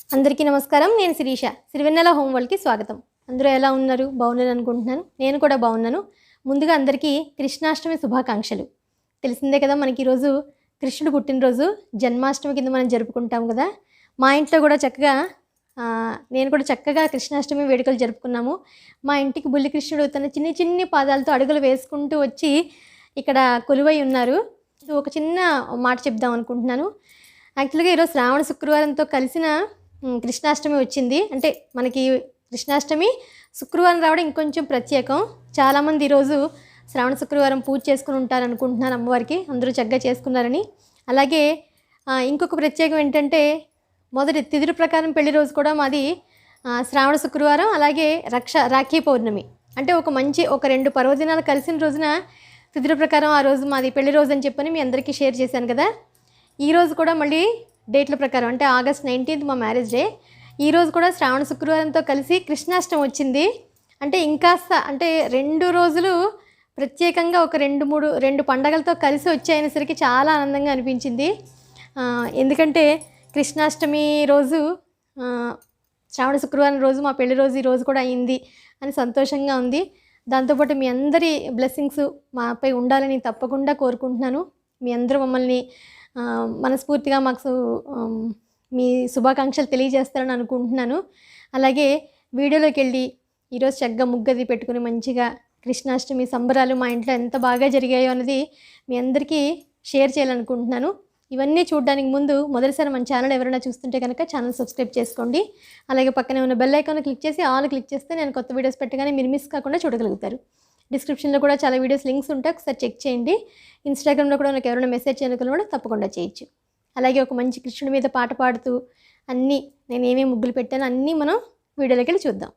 అందరికీ నమస్కారం. నేను శిరీష. సిరివెన్నెల హోమ్ వరల్డ్‌కి స్వాగతం. అందరూ ఎలా ఉన్నారు? బాగున్నారు అనుకుంటున్నాను. నేను కూడా బాగున్నాను. ముందుగా అందరికీ కృష్ణాష్టమి శుభాకాంక్షలు. తెలిసిందే కదా, మనకి ఈరోజు కృష్ణుడు పుట్టినరోజు జన్మాష్టమి కింద మనం జరుపుకుంటాం కదా. మా ఇంట్లో కూడా చక్కగా నేను కూడా చక్కగా కృష్ణాష్టమి వేడుకలు జరుపుకున్నాము. మా ఇంటికి బుల్లి కృష్ణుడు తన చిన్ని చిన్ని పాదాలతో అడుగులు వేసుకుంటూ వచ్చి ఇక్కడ కొలువై ఉన్నారు. ఒక చిన్న మాట చెప్దాం అనుకుంటున్నాను. యాక్చువల్‌గా ఈరోజు శ్రావణ శుక్రవారంతో కలిసిన కృష్ణాష్టమి వచ్చింది. అంటే మనకి కృష్ణాష్టమి శుక్రవారం రావడం ఇంకొంచెం ప్రత్యేకం. చాలామంది ఈరోజు శ్రావణ శుక్రవారం పూజ చేసుకుని ఉంటారనుకుంటున్నాను అమ్మవారికి. అందరూ చక్కగా చేసుకున్నారని. అలాగే ఇంకొక ప్రత్యేకం ఏంటంటే, మొదటి తిథుల ప్రకారం పెళ్లి రోజు కూడా మాది శ్రావణ శుక్రవారం, అలాగే రాఖీ పౌర్ణమి. అంటే ఒక 2 పర్వదినాలు కలిసిన రోజున తిథుల ప్రకారం ఆ రోజు మాది పెళ్లి రోజు అని చెప్పని మీ అందరికీ షేర్ చేశాను కదా. ఈరోజు కూడా మళ్ళీ డేట్ల ప్రకారం అంటే August 19th మా మ్యారేజ్ డే. ఈరోజు కూడా శ్రావణ శుక్రవారంతో కలిసి కృష్ణాష్టమి వచ్చింది. అంటే ఇంకాస్త అంటే 2 రోజులు ప్రత్యేకంగా ఒక 2 పండగలతో కలిసి వచ్చేసరికి చాలా ఆనందంగా అనిపించింది. ఎందుకంటే కృష్ణాష్టమి రోజు శ్రావణ శుక్రవారం రోజు మా పెళ్లి రోజు ఈరోజు కూడా అయింది అని సంతోషంగా ఉంది. దాంతోపాటు మీ అందరి బ్లెస్సింగ్స్ మాపై ఉండాలని తప్పకుండా కోరుకుంటున్నాను. మీ అందరూ మమ్మల్ని మనస్ఫూర్తిగా మాకు మీ శుభాకాంక్షలు తెలియజేస్తారని అనుకుంటున్నాను. అలాగే వీడియోలోకి వెళ్ళి ఈరోజు చక్కగా ముగ్గది పెట్టుకుని మంచిగా కృష్ణాష్టమి సంబరాలు మా ఇంట్లో ఎంత బాగా జరిగాయో అన్నది మీ అందరికీ షేర్ చేయాలనుకుంటున్నాను. ఇవన్నీ చూడడానికి ముందు మొదటిసారి మన ఛానల్ ఎవరైనా చూస్తుంటే కనుక ఛానల్ సబ్స్క్రైబ్ చేసుకోండి. అలాగే పక్కనే ఉన్న బెల్ ఐకాన్ క్లిక్ చేసి ఆల్ క్లిక్ చేస్తే నేను కొత్త వీడియోస్ పెట్టగానే మీరు మిస్ కాకుండా చూడగలుగుతారు. డిస్క్రిప్షన్లో కూడా చాలా వీడియోస్ లింక్స్ ఉంటాయి, ఒకసారి చెక్ చేయండి. ఇన్స్టాగ్రామ్లో కూడా నాకు ఎవరైనా మెసేజ్ చేయాలనుకున్నా కూడా తప్పకుండా చేయొచ్చు. అలాగే ఒక మంచి కృష్ణుడి మీద పాట పాడుతూ అన్నీ నేను ఏమేమి ముగ్గులు పెట్టానో అన్నీ మనం వీడియోలోకి వెళ్ళి చూద్దాం.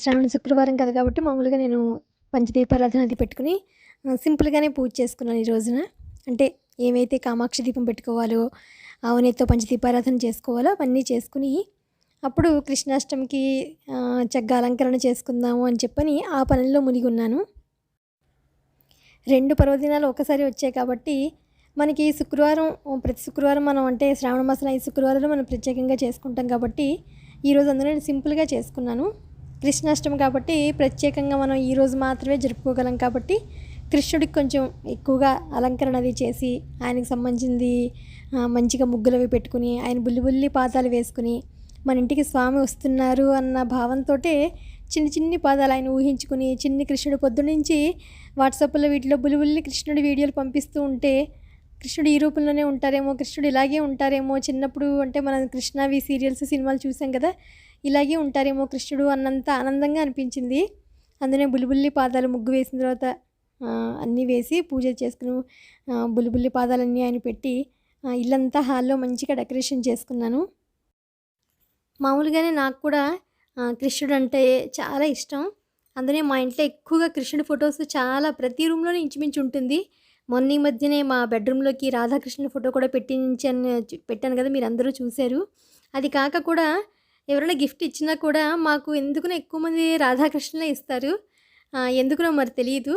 శ్రావణ శుక్రవారం కదా కాబట్టి మామూలుగా నేను పంచదీపారాధన అది పెట్టుకుని సింపుల్గానే పూజ చేసుకున్నాను ఈ రోజున. అంటే ఏమైతే కామాక్షి దీపం పెట్టుకోవాలో, ఆవునేతితో పంచదీపారాధన చేసుకోవాలో అవన్నీ చేసుకుని, అప్పుడు కృష్ణాష్టమికి చక్కగా అలంకరణ చేసుకుందాము అని చెప్పని ఆ పనుల్లో మునిగి ఉన్నాను. 2 పర్వదినాలు ఒకసారి వచ్చాయి కాబట్టి మనకి శుక్రవారం ప్రతి శుక్రవారం మనం అంటే శ్రావణ మాసం 5 శుక్రవారాలు మనం ప్రత్యేకంగా చేసుకుంటాం కాబట్టి ఈరోజు అందులో నేను సింపుల్గా చేసుకున్నాను. కృష్ణాష్టమి కాబట్టి ప్రత్యేకంగా మనం ఈరోజు మాత్రమే జరుపుకోగలం కాబట్టి కృష్ణుడికి కొంచెం ఎక్కువగా అలంకరణ అది చేసి ఆయనకి సంబంధించింది మంచిగా ముగ్గులు అవి పెట్టుకుని ఆయన బుల్లి బుల్లి పాదాలు వేసుకుని మన ఇంటికి స్వామి వస్తున్నారు అన్న భావంతో చిన్ని చిన్ని పాదాలు ఆయన ఊహించుకుని చిన్ని కృష్ణుడు పొద్దునుంచి వాట్సాప్లో వీటిలో బుల్లి బుల్లి కృష్ణుడి వీడియోలు పంపిస్తూ ఉంటే కృష్ణుడు ఈ రూపంలోనే ఉంటారేమో, కృష్ణుడు ఇలాగే ఉంటారేమో, చిన్నప్పుడు అంటే మనం కృష్ణవి సీరియల్స్ సినిమాలు చూసాం కదా, ఇలాగే ఉంటారేమో కృష్ణుడు అన్నంత ఆనందంగా అనిపించింది. అందులో బుల్లిబుల్లి పాదాలు ముగ్గు వేసిన తర్వాత అన్నీ వేసి పూజ చేసుకుని బుల్లిబుల్లి పాదాలన్నీ ఆయన పెట్టి ఇల్లంతా హాల్లో మంచిగా డెకరేషన్ చేసుకున్నాను. మామూలుగానే నాకు కూడా కృష్ణుడు అంటే చాలా ఇష్టం. అందులో మా ఇంట్లో ఎక్కువగా కృష్ణుడి ఫొటోస్ చాలా ప్రతి రూమ్లోనే ఇంచుమించు ఉంటుంది. మొన్న ఈ మధ్యనే మా బెడ్రూమ్లోకి రాధాకృష్ణుడి ఫోటో కూడా పెట్టాను కదా, మీరు అందరూ చూశారు. అది కాక కూడా ఎవరైనా గిఫ్ట్ ఇచ్చినా కూడా మాకు ఎందుకునో ఎక్కువ మంది రాధాకృష్ణులే ఇస్తారు. ఎందుకునో మరి తెలియదు.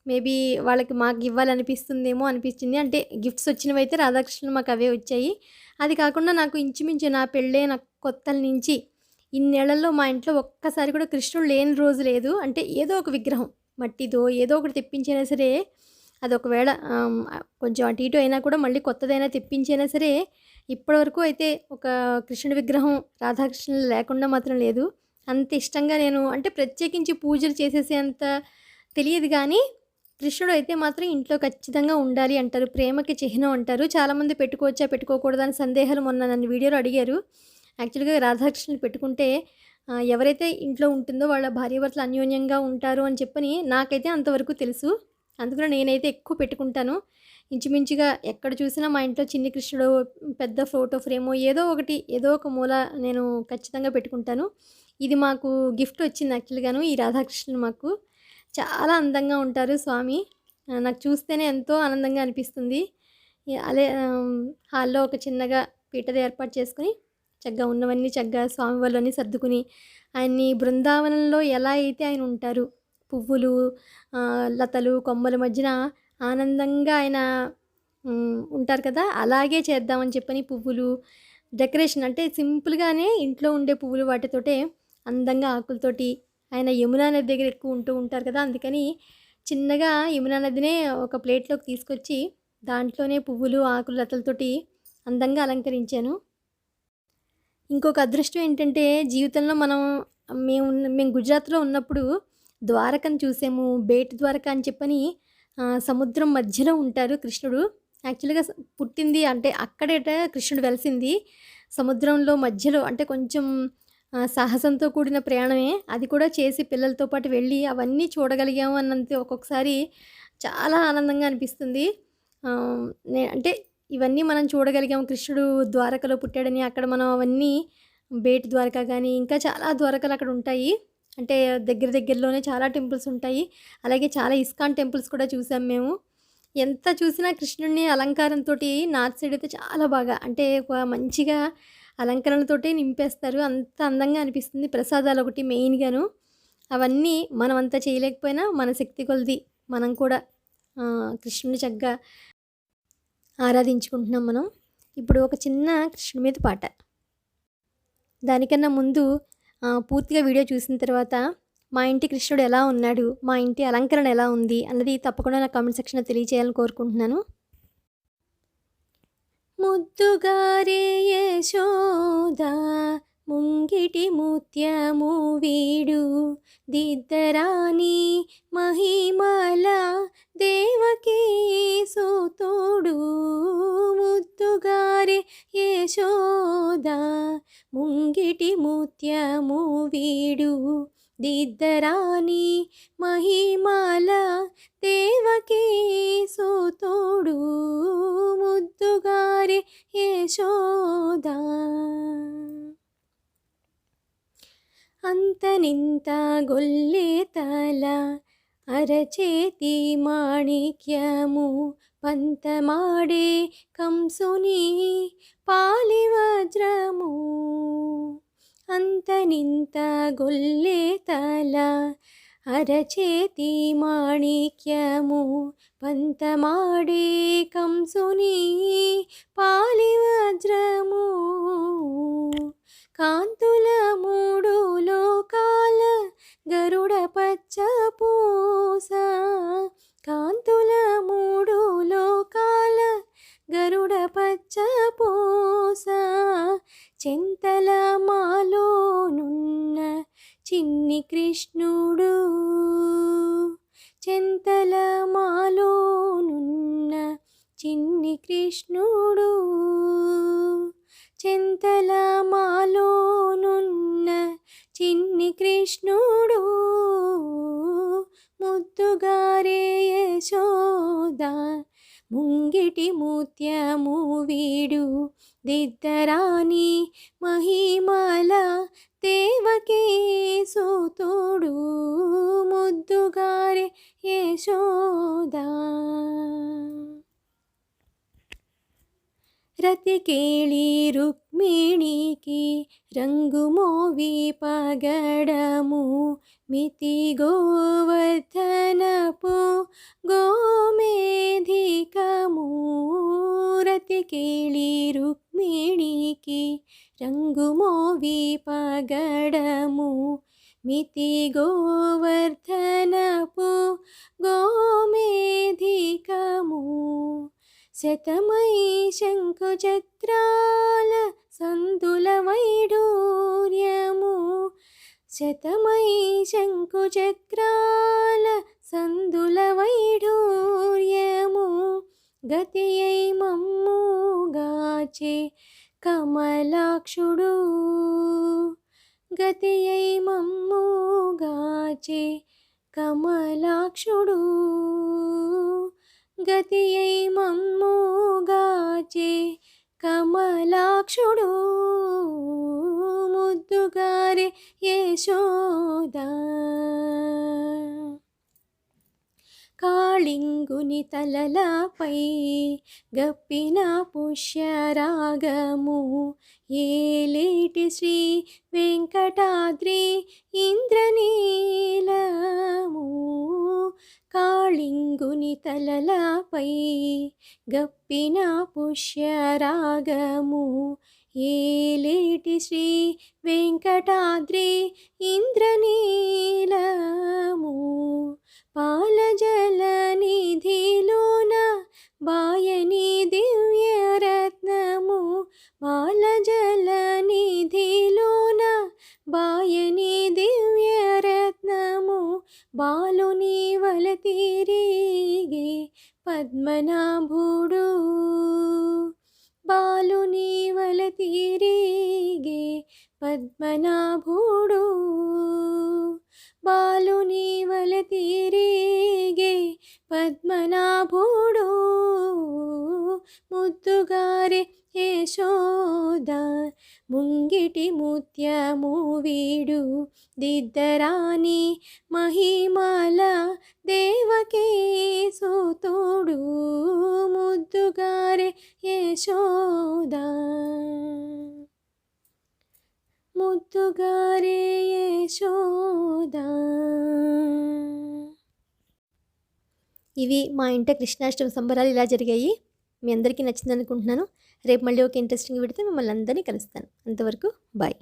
మేబీ వాళ్ళకి మాకు ఇవ్వాలనిపిస్తుందేమో అనిపించింది. అంటే గిఫ్ట్స్ వచ్చినవైతే రాధాకృష్ణులు మాకు అవే వచ్చాయి. అది కాకుండా నాకు ఇంచుమించు నా పెళ్ళైన కొత్తల నుంచి ఇన్నేళ్లలో మా ఇంట్లో ఒక్కసారి కూడా కృష్ణుడు లేని రోజు లేదు. అంటే ఏదో ఒక విగ్రహం మట్టిదో ఏదో ఒకటి తెప్పించైనా సరే, అది ఒకవేళ కొంచెం అటు ఇటు అయినా కూడా మళ్ళీ కొత్తదైనా తెప్పించైనా సరే, ఇప్పటివరకు అయితే ఒక కృష్ణుడి విగ్రహం రాధాకృష్ణులు లేకుండా మాత్రం లేదు. అంత ఇష్టంగా నేను అంటే ప్రత్యేకించి పూజలు చేసేసే అంత తెలియదు కానీ కృష్ణుడు అయితే మాత్రం ఇంట్లో ఖచ్చితంగా ఉండాలి అంటారు. ప్రేమకి చిహ్నం అంటారు. చాలామంది పెట్టుకోవచ్చా పెట్టుకోకూడదా అని సందేహాలు మొన్న నన్ను వీడియోలో అడిగారు. యాక్చువల్గా రాధాకృష్ణులు పెట్టుకుంటే ఎవరైతే ఇంట్లో ఉంటుందో వాళ్ళ భార్యాభర్తలు అన్యోన్యంగా ఉంటారు అని చెప్పని నాకైతే అంతవరకు తెలుసు. అందుకని నేనైతే ఎక్కువ పెట్టుకుంటాను. ఇంచుమించుగా ఎక్కడ చూసినా మా ఇంట్లో చిన్ని కృష్ణుడు పెద్ద ఫోటో ఫ్రేమో ఏదో ఒకటి ఏదో ఒక మూల నేను ఖచ్చితంగా పెట్టుకుంటాను. ఇది మాకు గిఫ్ట్ వచ్చింది యాక్చువల్గాను. ఈ రాధాకృష్ణులు మాకు చాలా అందంగా ఉంటారు స్వామి. నాకు చూస్తేనే ఎంతో ఆనందంగా అనిపిస్తుంది. అదే హాల్లో ఒక చిన్నగా పీటది ఏర్పాటు చేసుకుని చక్కగా ఉన్నవన్నీ చక్కగా స్వామి వాళ్ళని సర్దుకుని ఆయన్ని బృందావనంలో ఎలా అయితే ఆయన ఉంటారు, పువ్వులు లతలు కొమ్మల మధ్యన ఆనందంగా ఆయన ఉంటారు కదా, అలాగే చేద్దామని చెప్పని పువ్వులు డెకరేషన్ అంటే సింపుల్గానే ఇంట్లో ఉండే పువ్వులు వాటితోటే అందంగా ఆకులతోటి ఆయన యమునా నది దగ్గర ఎక్కువ ఉంటూ ఉంటారు కదా, అందుకని చిన్నగా యమునా నదినే ఒక ప్లేట్లోకి తీసుకొచ్చి దాంట్లోనే పువ్వులు ఆకులు లతలతోటి అందంగా అలంకరించాను. ఇంకొక అదృష్టం ఏంటంటే జీవితంలో మేము గుజరాత్లో ఉన్నప్పుడు ద్వారకను చూసాము. బేట్ ద్వారక అని చెప్పని సముద్రం మధ్యలో ఉంటారు కృష్ణుడు. యాక్చువల్గా పుట్టింది అంటే అక్కడేట కృష్ణుడు వెలిసింది సముద్రంలో మధ్యలో. అంటే కొంచెం సాహసంతో కూడిన ప్రయాణమే అది కూడా చేసి పిల్లలతో పాటు వెళ్ళి అవన్నీ చూడగలిగాము అన్నంత ఒక్కొక్కసారి చాలా ఆనందంగా అనిపిస్తుంది. అంటే ఇవన్నీ మనం చూడగలిగాము. కృష్ణుడు ద్వారకలో పుట్టాడని అక్కడ మనం అవన్నీ బేట్ ద్వారక కానీ ఇంకా చాలా ద్వారకలు అక్కడ ఉంటాయి. అంటే దగ్గరలోనే చాలా టెంపుల్స్ ఉంటాయి. అలాగే చాలా ఇస్కాన్ టెంపుల్స్ కూడా చూసాం మేము. ఎంత చూసినా కృష్ణుడిని అలంకారంతో నార్త్ సైడ్ అయితే చాలా బాగా అంటే ఒక మంచిగా అలంకరణతోటే నింపేస్తారు. అంత అందంగా అనిపిస్తుంది. ప్రసాదాలు ఒకటి మెయిన్గాను. అవన్నీ మనం అంతా చేయలేకపోయినా మన శక్తి కొలది మనం కూడా కృష్ణుని చక్కగా ఆరాధించుకుంటున్నాం మనం. ఇప్పుడు ఒక చిన్న కృష్ణుడి మీద పాట. దానికన్నా ముందు పూర్తిగా వీడియో చూసిన తర్వాత మా ఇంటి కృష్ణుడు ఎలా ఉన్నాడు, మా ఇంటి అలంకరణ ఎలా ఉంది అన్నది తప్పకుండా నా కామెంట్ సెక్షన్లో తెలియజేయాలని కోరుకుంటున్నాను. ముద్దుగారే యశోదా ముంగిటి ముత్యము వీడు దిద్దరాని మహిమల దేవకీ సోతోడు. ముద్దుగారే యశోదా ముంగిటి ముత్యము వీడు దిద్దరాని మహిమల దేవకీ సోతోడు. ముద్దుగారే యశోదా అంత నింత గొల్లే తల అరచేతి మాణిక్యము పంతమాడే కంసుని పాలి వజ్రము. అంత నింత గొల్లే తల అరచేతి మాణిక్యము పంతమాడే కంసుని పాలి వజ్రము. కాంతుల మూడు లోకాల గరుడ పచ్చ పూస. కాంతుల మూడు లోకాల గరుడ పచ్చ పూస. చింతల మాలోనున్న చిన్ని కృష్ణుడు. చింతల మాలోనున్న చిన్ని కృష్ణుడు. చింతల మాలోనున్న చిన్ని కృష్ణుడు. ముద్దుగారే యశోద ముంగిటి ముత్యము వీడు. దిద్దరాని మహిమల దేవకీ సుతుడు. ముద్దుగారే యశోద. రతికేళి రుక్మిణికి రంగు మోవి పగడము. మితి గోవర్ధనపు గోమేధికము. రతికేళి రుక్మిణికి రంగు మోవి పగడము. మితి గోవర్ధనపు గోమేధికము. శతమై శంఖుచక్రాల సందుల వైడూర్యము. శతమై శంఖుచక్రాల సందుల వైడూర్యము. గతియై మమ్ముగాచే కమలాక్షుడు. గతియై మమ్ముగాచే కమలాక్షుడు. గతియై మమ్ముగాచే కమలాక్షుడు. ముద్దుగారే యశోద. కాళింగుని తలలపై గప్పిన పుష్యరాగము. ఏలేటి శ్రీ వెంకటాద్రి ఇంద్రనీలము. కాళింగుని తలలపై గప్పిన పుష్యరాగము. ఏలేటి శ్రీ వెంకటాద్రి ఇంద్రనీలము. పాలజల నిధిలోన బాయని దివ్యరత్నము. పాలజల నిధిలోన బాయని దివ్యరత్నము. బాలుని వల తిరిగే పద్మనాభుడు. బాలుని వల తిరిగే పద్మనాభుడు. బాలుని వల తిరిగే పద్మనాభుడు. ముద్దుగారే యశోద ముంగిటి ముత్యము వీడు. దిద్దరాని మహిమల దేవకీ సుతుడు. ముద్దుగారే యశోద. ముద్దుగారే యశోద. ఇవి మా ఇంట కృష్ణాష్టమి సంబరాలు ఇలా జరిగాయి. మీ అందరికీ నచ్చింది అనుకుంటున్నాను. రేపు మళ్ళీ ఒక ఇంట్రెస్టింగ్ వీడియోతో మిమ్మల్ని అందరినీ కలుస్తాను. అంతవరకు బాయ్.